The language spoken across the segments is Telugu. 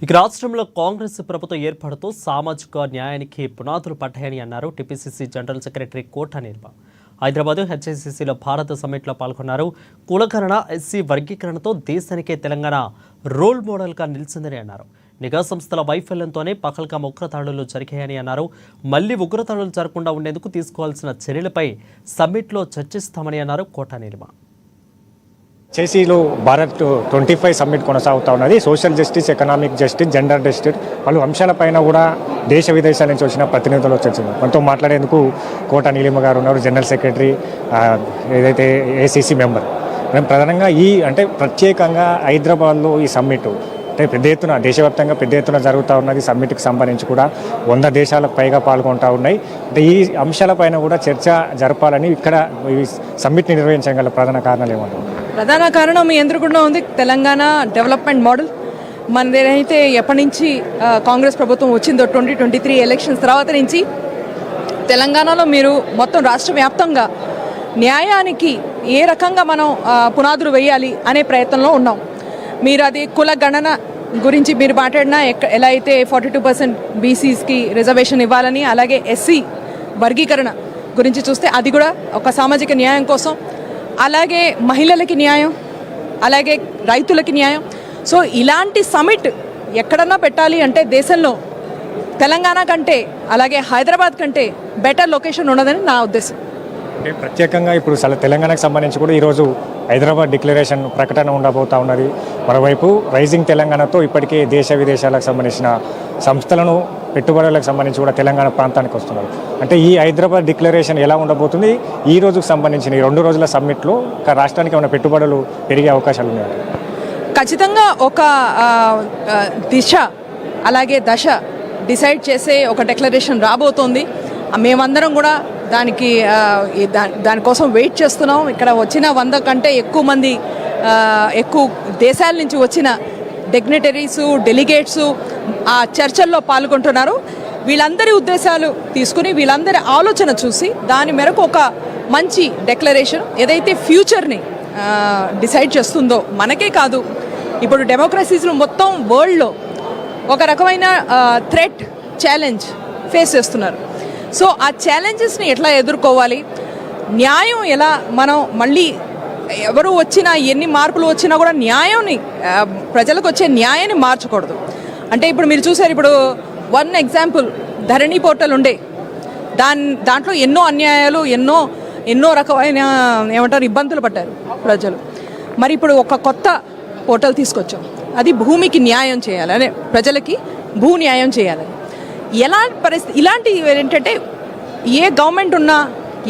ఇక రాష్ట్రంలో కాంగ్రెస్ ప్రభుత్వం ఏర్పడుతూ సామాజిక న్యాయానికి పునాదులు పడ్డాయని అన్నారు టీపీసీసీ జనరల్ సెక్రటరీ కోట నిర్మ. హైదరాబాద్ హెచ్ఐసిసిలో భారత సమ్మిట్లో పాల్గొన్నారు. కులగణన ఎస్సీ వర్గీకరణతో దేశానికే తెలంగాణ రోల్ మోడల్గా నిలిచిందని అన్నారు. నిఘా సంస్థల వైఫల్యంతోనే పహల్గాం ఉగ్రదాడులు జరిగాయని అన్నారు. మళ్లీ ఉగ్రదాడులు జరగకుండా ఉండేందుకు తీసుకోవాల్సిన చర్యలపై సమ్మిట్లో చర్చిస్తామని అన్నారు కోట నిర్మ. చేసీలో భారత్ 25 సమ్మిట్ కొనసాగుతూ ఉన్నది. Social justice, economic justice, gender justice పలు అంశాలపైన కూడా దేశ విదేశాల నుంచి వచ్చిన ప్రతినిధులు వచ్చారు. మనతో మాట్లాడేందుకు కోట నీలిమ గారు ఉన్నారు, జనరల్ సెక్రటరీ, ఏదైతే ఏసీసీ మెంబర్. మేము ప్రధానంగా ప్రత్యేకంగా హైదరాబాద్లో ఈ సమ్మిట్ పెద్ద ఎత్తున దేశవ్యాప్తంగా పెద్ద ఎత్తున జరుగుతూ ఉన్నది. సమ్మిట్కి సంబంధించి కూడా 100 దేశాలకు పైగా పాల్గొంటూ ఉన్నాయి. ఈ అంశాలపైన కూడా చర్చ జరపాలని ఇక్కడ ఈ సమ్మిట్ని నిర్వహించగల ప్రధాన కారణాలు ఏమన్నారు? ప్రధాన కారణం మీ ఎదురుగుండా ఉంది తెలంగాణ డెవలప్మెంట్ మోడల్. మనదేదైతే ఎప్పటి నుంచి కాంగ్రెస్ ప్రభుత్వం వచ్చిందో 2023 ఎలక్షన్స్ తర్వాత నుంచి తెలంగాణలో మీరు మొత్తం రాష్ట్ర వ్యాప్తంగా న్యాయానికి ఏ రకంగా మనం పునాదులు వేయాలి అనే ప్రయత్నంలో ఉన్నాం. మీరు అది కుల గణన గురించి మీరు మాట్లాడినా ఎలా అయితే 42% బీసీస్కి రిజర్వేషన్ ఇవ్వాలని, అలాగే ఎస్సీ వర్గీకరణ గురించి చూస్తే అది కూడా ఒక సామాజిక న్యాయం కోసం, అలాగే మహిళలకి న్యాయం, అలాగే రైతులకి న్యాయం. సో ఇలాంటి సమిట్ ఎక్కడన్నా పెట్టాలి అంటే దేశంలో తెలంగాణ కంటే అలాగే హైదరాబాద్ కంటే బెటర్ లొకేషన్ ఉన్నదని నా ఉద్దేశం. అంటే ప్రత్యేకంగా ఇప్పుడు తెలంగాణకు సంబంధించి కూడా ఈరోజు హైదరాబాద్ డిక్లరేషన్ ప్రకటన ఉండబోతూ ఉన్నది. మరోవైపు రైజింగ్ తెలంగాణతో ఇప్పటికే దేశ విదేశాలకు సంబంధించిన సంస్థలను, పెట్టుబడులకు సంబంధించి కూడా తెలంగాణ ప్రాంతానికి వస్తున్నారు. అంటే ఈ హైదరాబాద్ డిక్లరేషన్ ఎలా ఉండబోతుంది? ఈ రోజుకు సంబంధించిన ఈ 2 రోజుల సమ్మిట్లో రాష్ట్రానికి ఏమైనా పెట్టుబడులు పెరిగే అవకాశాలు ఉన్నాయి? ఖచ్చితంగా ఒక దిశ అలాగే దశ డిసైడ్ చేసే ఒక డిక్లరేషన్ రాబోతోంది. మేమందరం కూడా దానికోసం వెయిట్ చేస్తున్నాం. ఇక్కడ వచ్చిన 100 కంటే ఎక్కువ దేశాల నుంచి వచ్చిన డిగ్నిటరీసు, డెలిగేట్సు ఆ చర్చల్లో పాల్గొంటున్నారు. వీళ్ళందరి ఉద్దేశాలు తీసుకుని, వీళ్ళందరి ఆలోచన చూసి దాని మేరకు ఒక మంచి డిక్లరేషన్ ఏదైతే ఫ్యూచర్ని డిసైడ్ చేస్తుందో, మనకే కాదు ఇప్పుడు డెమోక్రసీస్లో మొత్తం వరల్డ్లో ఒక రకమైన థ్రెట్, ఛాలెంజ్ ఫేస్ చేస్తున్నారు. సో ఆ ఛాలెంజెస్ని ఎట్లా ఎదుర్కోవాలి, న్యాయం ఎలా మనం మళ్ళీ ఎవరు వచ్చినా ఎన్ని మార్పులు వచ్చినా కూడా న్యాయాన్ని, ప్రజలకు వచ్చే న్యాయాన్ని మార్చకూడదు. అంటే ఇప్పుడు మీరు చూసారు, ఇప్పుడు 1 ఎగ్జాంపుల్ ధరణి పోర్టల్ ఉండే దాంట్లో ఎన్నో అన్యాయాలు, ఎన్నో రకమైన ఇబ్బందులు పడ్డారు ప్రజలు. మరి ఇప్పుడు ఒక కొత్త పోర్టల్ తీసుకొచ్చాం, అది భూమికి న్యాయం చేయాలని, ప్రజలకి భూ న్యాయం చేయాలని. ఇలాంటివి ఏంటంటే ఏ గవర్నమెంట్ ఉన్నా,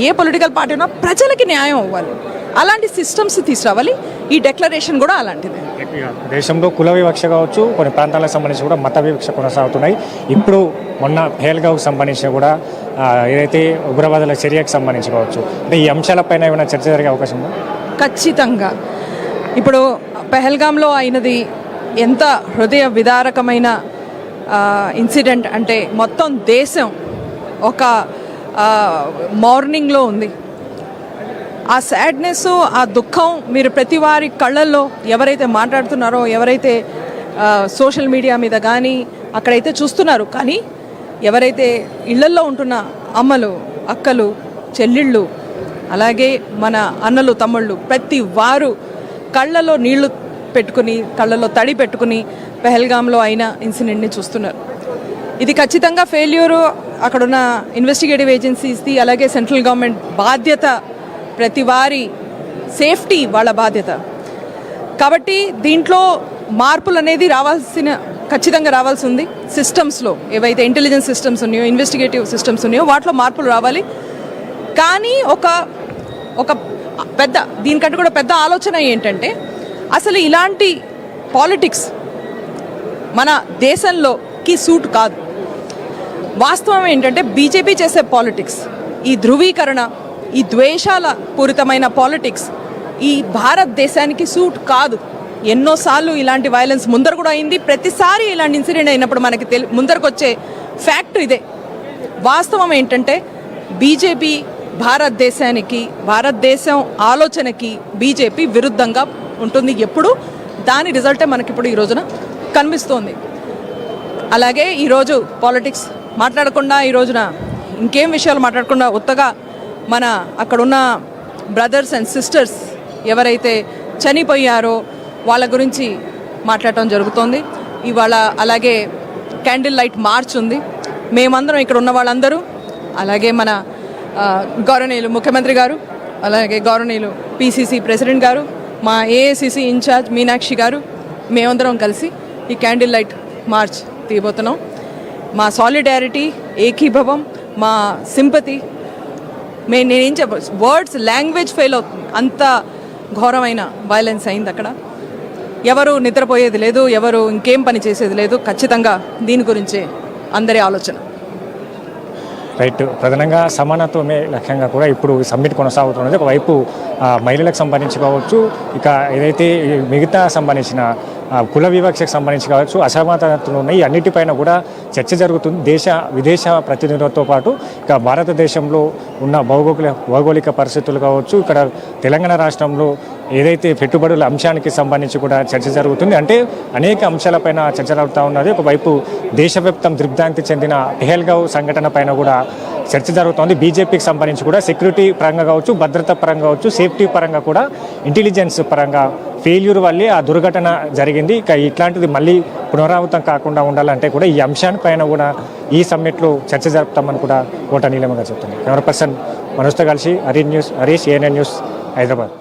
ఏ పొలిటికల్ పార్టీ ఉన్నా ప్రజలకి న్యాయం అవ్వాలి, అలాంటి సిస్టమ్స్ తీసుకురావాలి. ఈ డిక్లరేషన్ కూడా అలాంటిది. దేశంలో కుల వివక్ష కావచ్చు, కొన్ని ప్రాంతాలకు సంబంధించి కూడా మత వివక్ష కొనసాగుతున్నాయి. ఇప్పుడు మొన్న పహల్గాంకు సంబంధించి కూడా ఏదైతే ఉగ్రవాదుల చర్యకు సంబంధించి కావచ్చు, అంటే ఈ అంశాలపైన ఏమైనా చర్చ జరిగే అవకాశం ఉందా? ఖచ్చితంగా. ఇప్పుడు పహల్గాంలో అయినది ఎంత హృదయ విదారకమైన ఇన్సిడెంట్ అంటే మొత్తం దేశం ఒక మార్నింగ్లో ఉంది. ఆ సాడ్నెస్, ఆ దుఃఖం మీరు ప్రతి వారి కళ్ళల్లో ఎవరైతే మాట్లాడుతున్నారో, ఎవరైతే సోషల్ మీడియా మీద కానీ అక్కడైతే చూస్తున్నారు, కానీ ఎవరైతే ఇళ్లల్లో ఉంటున్న అమ్మలు, అక్కలు, చెల్లిళ్ళు, అలాగే మన అన్నలు, తమ్ముళ్ళు, ప్రతి వారు కళ్ళలో నీళ్లు పెట్టుకుని, కళ్ళలో తడి పెట్టుకుని పహల్గాంలో అయిన ఇన్సిడెంట్ని చూస్తున్నారు. ఇది ఖచ్చితంగా ఫెయిల్యూరు అక్కడున్న ఇన్వెస్టిగేటివ్ ఏజెన్సీస్ది, అలాగే సెంట్రల్ గవర్నమెంట్ బాధ్యత, ప్రతి వారి సేఫ్టీ వాళ్ళ బాధ్యత. కాబట్టి దీంట్లో మార్పులు అనేది ఖచ్చితంగా రావాల్సి ఉంది. సిస్టమ్స్లో ఏవైతే ఇంటెలిజెన్స్ సిస్టమ్స్ ఉన్నాయో, ఇన్వెస్టిగేటివ్ సిస్టమ్స్ ఉన్నాయో వాటిలో మార్పులు రావాలి. కానీ ఒక పెద్ద, దీనికంటే కూడా పెద్ద ఆలోచన ఏంటంటే, అసలు ఇలాంటి పాలిటిక్స్ మన దేశంలోకి సూట్ కాదు. వాస్తవం ఏంటంటే బీజేపీ చేసే పాలిటిక్స్, ఈ ధృవీకరణ, ఈ ద్వేషాల పూరితమైన పాలిటిక్స్ ఈ భారతదేశానికి సూట్ కాదు. ఎన్నోసార్లు ఇలాంటి వైలెన్స్ ముందర కూడా అయింది. ప్రతిసారి ఇలాంటి ఇన్సిడెంట్ అయినప్పుడు మనకి ముందరకు వచ్చే ఫ్యాక్ట్ ఇదే. వాస్తవం ఏంటంటే బీజేపీ భారతదేశానికి, భారతదేశం ఆలోచనకి బీజేపీ విరుద్ధంగా ఉంటుంది ఎప్పుడు. దాని రిజల్టే మనకి ఇప్పుడు ఈ రోజున కనిపిస్తోంది. అలాగే ఈరోజు పాలిటిక్స్ మాట్లాడకుండా ఈ రోజున ఇంకేం విషయాలు మాట్లాడకుండా ఉత్తగా మన అక్కడున్న బ్రదర్స్ అండ్ సిస్టర్స్ ఎవరైతే చనిపోయారో వాళ్ళ గురించి మాట్లాడటం జరుగుతోంది. ఇవాళ అలాగే క్యాండిల్ లైట్ మార్చ్ ఉంది. మేమందరం ఇక్కడ ఉన్న వాళ్ళందరూ, అలాగే మన గౌరవనీయులు ముఖ్యమంత్రి గారు, అలాగే గౌరవనీయులు పిసిసి ప్రెసిడెంట్ గారు, మా ఏఐసిసి ఇన్ఛార్జ్ మీనాక్షి గారు, మేమందరం కలిసి ఈ క్యాండిల్ లైట్ మార్చ్ తీయబోతున్నాం. మా సాలిడారిటీ, ఏకీభవం, మా సింపతి, నేనేం వర్డ్స్ లాంగ్వేజ్ ఫెయిల్ అవుతుంది. అంత ఘోరమైన వైలెన్స్ అయింది అక్కడ. ఎవరు నిద్రపోయేది లేదు, ఎవరు ఇంకేం పని చేసేది లేదు. ఖచ్చితంగా దీని గురించే అందరి ఆలోచన. రైట్. ప్రధానంగా సమానత్వమే లక్ష్యంగా కూడా ఇప్పుడు సమ్మిట్ కొనసాగుతున్నది. ఒకవైపు మహిళలకు సంబంధించి కావచ్చు, ఇక ఏదైతే మిగతా సంబంధించిన కుల వివక్షకు సంబంధించి కావచ్చు, అసమానతలు ఉన్నాయి, అన్నిటిపైన కూడా చర్చ జరుగుతుంది. విదేశ ప్రతినిధులతో పాటు ఇక భారతదేశంలో ఉన్న భౌగోళిక పరిస్థితులు కావచ్చు, ఇక్కడ తెలంగాణ రాష్ట్రంలో ఏదైతే పెట్టుబడుల అంశానికి సంబంధించి కూడా చర్చ జరుగుతుంది. అంటే అనేక అంశాలపైన చర్చ జరుగుతూ ఉన్నది. ఒకవైపు దేశవ్యాప్తం దిగ్భ్రాంతి చెందిన పెహల్గావ్ సంఘటన పైన కూడా చర్చ జరుగుతోంది. బీజేపీకి సంబంధించి కూడా సెక్యూరిటీ పరంగా కావచ్చు, భద్రత పరంగా కావచ్చు, సేఫ్టీ పరంగా కూడా ఇంటెలిజెన్స్ పరంగా ఫెయిల్యూర్ వల్లే ఆ దుర్ఘటన జరిగింది. ఇక ఇట్లాంటిది మళ్ళీ పునరావృతం కాకుండా ఉండాలంటే కూడా ఈ అంశానిపైన కూడా ఈ సమ్మిట్లో చర్చ జరుపుతామని కూడా కోట నీలమ్మ గారు చెప్తున్నారు. కెమెరా పర్సన్ మనోజ్తో కలిసి హరీష్, ఏఎన్ఎన్ న్యూస్, హైదరాబాద్.